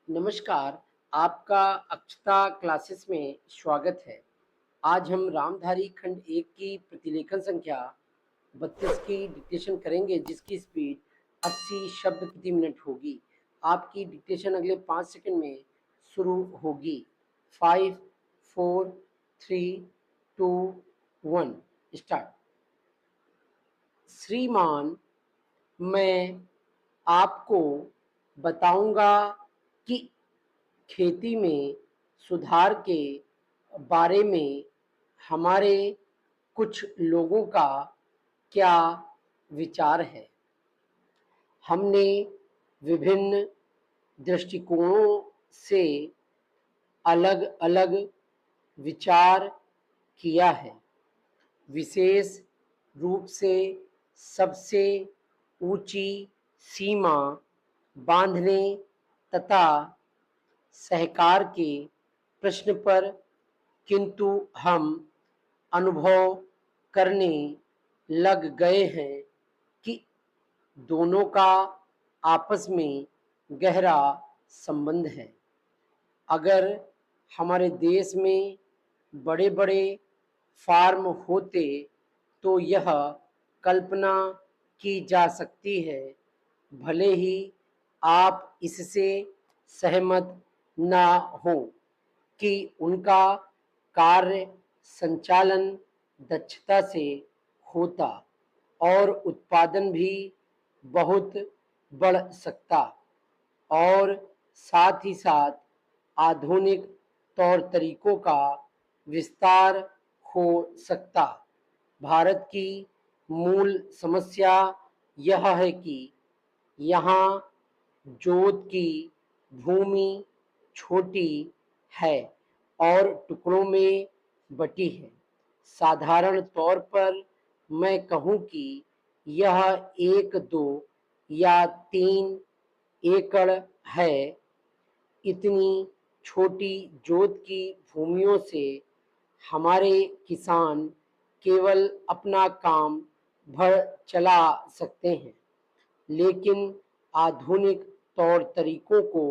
नमस्कार, आपका अक्षता क्लासेस में स्वागत है। आज हम रामधारी खंड 1 की प्रतिलेखन संख्या 32 की डिक्टेशन करेंगे, जिसकी स्पीड 80 शब्द प्रति मिनट होगी। आपकी डिक्टेशन अगले 5 सेकंड में शुरू होगी। 5, 4, 3, 2, 1 स्टार्ट। श्रीमान, मैं आपको बताऊंगा कि खेती में सुधार के बारे में हमारे कुछ लोगों का क्या विचार है। हमने विभिन्न दृष्टिकोणों से अलग-अलग विचार किया है। विशेष रूप से सबसे ऊंची सीमा बांधने तथा सहकार के प्रश्न पर, किंतु हम अनुभव करने लग गए हैं कि दोनों का आपस में गहरा संबंध है। अगर हमारे देश में बड़े बड़े फार्म होते तो यह कल्पना की जा सकती है, भले ही आप इससे सहमत ना हो, कि उनका कार्य संचालन दक्षता से होता और उत्पादन भी बहुत बढ़ सकता और साथ ही साथ आधुनिक तौर तरीकों का विस्तार हो सकता। भारत की मूल समस्या यह है कि यहाँ जोत की भूमि छोटी है और टुकड़ों में बटी है। साधारण तौर पर मैं कहूँ कि यह 1, 2 या 3 एकड़ है। इतनी छोटी जोत की भूमियों से हमारे किसान केवल अपना काम भर चला सकते हैं, लेकिन आधुनिक तौर तरीकों को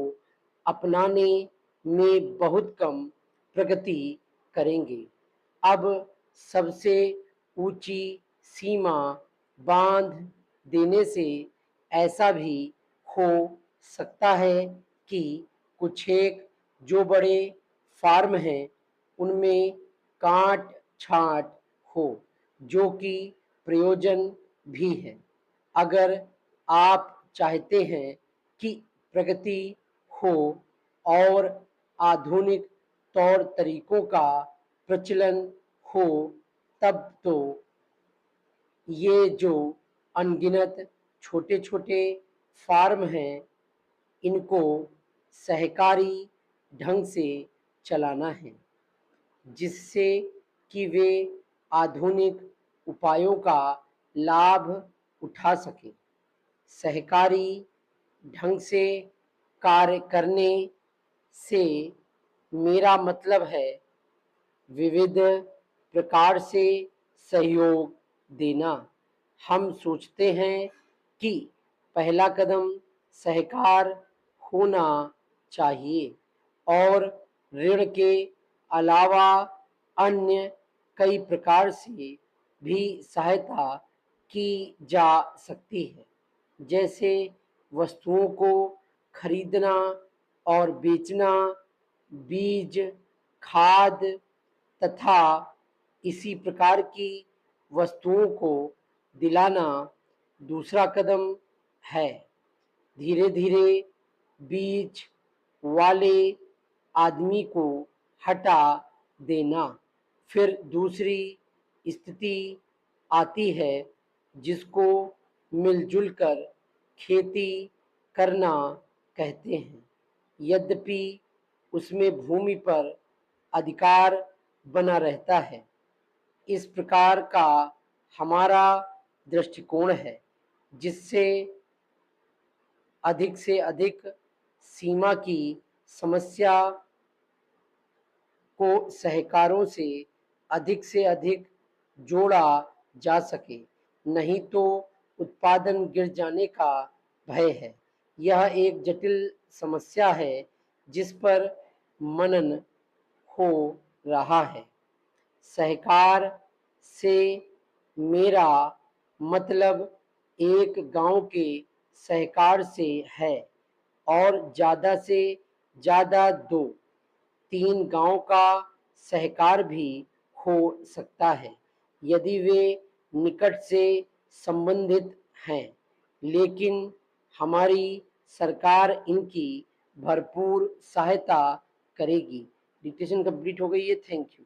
अपनाने में बहुत कम प्रगति करेंगे। अब सबसे ऊंची सीमा बांध देने से ऐसा भी हो सकता है कि कुछ एक जो बड़े फार्म हैं उनमें काट छांट हो, जो कि प्रयोजन भी है। अगर आप चाहते हैं कि प्रगति हो और आधुनिक तौर तरीकों का प्रचलन हो, तब तो ये जो अनगिनत छोटे छोटे फार्म हैं, इनको सहकारी ढंग से चलाना है, जिससे कि वे आधुनिक उपायों का लाभ उठा सकें। सहकारी ढंग से कार्य करने से मेरा मतलब है विविध प्रकार से सहयोग देना। हम सोचते हैं कि पहला कदम सहकार होना चाहिए और ऋण के अलावा अन्य कई प्रकार से भी सहायता की जा सकती है, जैसे वस्तुओं को खरीदना और बेचना, बीज, खाद तथा इसी प्रकार की वस्तुओं को दिलाना दूसरा कदम है। धीरे धीरे बीच वाले आदमी को हटा देना। फिर दूसरी स्थिति आती है, जिसको मिलजुल कर खेती करना कहते हैं। यद्यपि उसमें भूमि पर अधिकार बना रहता है। इस प्रकार का हमारा दृष्टिकोण है, जिससे अधिक से अधिक सीमा की समस्या को सहकारों से अधिक जोड़ा जा सके, नहीं तो उत्पादन गिर जाने का भय है। यह एक जटिल समस्या है, जिस पर मनन हो रहा है। सहकार से मेरा मतलब एक गांव के सहकार से है और ज़्यादा से ज़्यादा 2-3 गांव का सहकार भी हो सकता है यदि वे निकट से संबंधित हैं, लेकिन हमारी सरकार इनकी भरपूर सहायता करेगी। डिक्टेशन कंप्लीट हो गई है। Thank you.